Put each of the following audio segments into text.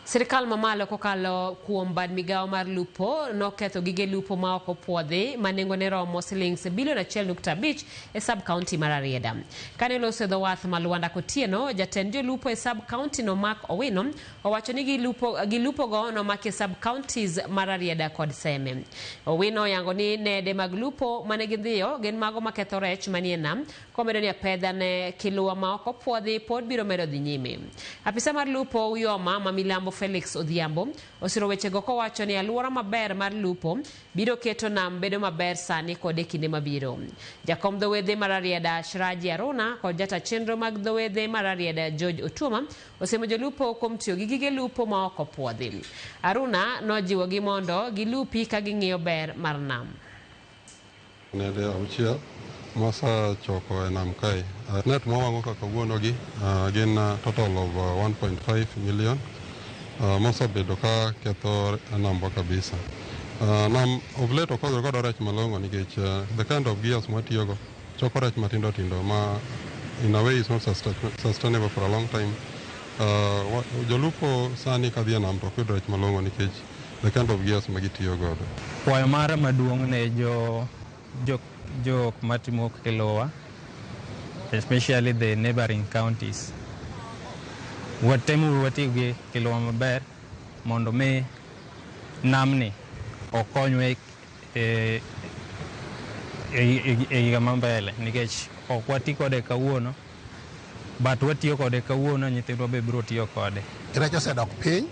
Sirkal mamalo kokalo kuom bad migawo mar lupo noketho gige lupo ma ok opuodhi ma nengone romo silings bilion 1.5 e sub-county mar Rarieda. Kane oloso dho wath ma Lwanda Kotieno, jatend jolupo e sub-county no Mark Owino owacho ni gilupogo nomaki e sub-counties mar Rarieda kod Seme. Owino oyango ni nede mag lupo mane gidhiyo gin mago maketho rech manie nam, komedo ni apedha ne Kilwa ma ok opuodhi pod biro medo dhi nyime. Apisa mar lupo Uyoma ma milambo Felix Odhiambo osiro wechego kowacho ni alwora maber mar lupo biro keto nam bedo maber sani kod e kinde mabiro. Jakom dho wedhe mar Rarieda Shiraji Aruna kod jata chenro mag dho wedhe mar Rarieda George Otuoma osemo jolupo kuom tiyo gi gige lupo ma ok opuodhi. Aruna nojiwogi mondo gilupi ka ging'iyo ber mar nam. Nede auchiel masa choko e nam kae. Net mawang'o kaka wuonogi gin total of 1.5 million. Mosabedo ka ketho namba kabisa. Nam of late okodho kodo rech malong'o nikech the kind of gears mwatiyogo choko rech matindo tindo ma in a way is not sustainable for a long time. Jolupo sani kadhi e nam to ok yud rech malong'o nikech the kind of gears ma gitiyo godo. Kwayo mara maduong' ne jok matimo Kilowa, especially the neighboring counties. Watemu wati gi Kilowa maber mondo me namni okonywe e higa mambele nikech ok wati kode kawuono but watiyo kode kawuono, nyithindwa be biro tiyo kode. Rech osedok piny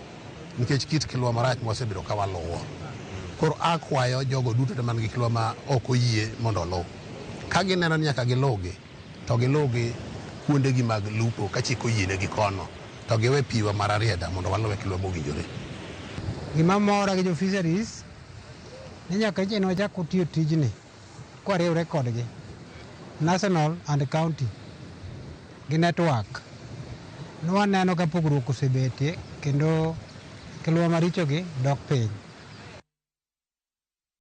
nikech kit Kilowa marach mosebedo ka waluwo. Koro akwayo jogo duto man gi Kilowa ma ok oyie mondo oluw. Ka gineno ni nyaka gilugi to gilugi kuondegi mag lupo ka chik oyienegi kono. To giwe piwa mar Rarieda mondo waluwe Kilowa mowinjore. Gima mora gi jo fisheries ni nyaka chien wachako tiyo tijni kwariwre kodgi national and county gi network. Nwaneno ka pogruok osebetie kendo Kilowa marichogi dok piny.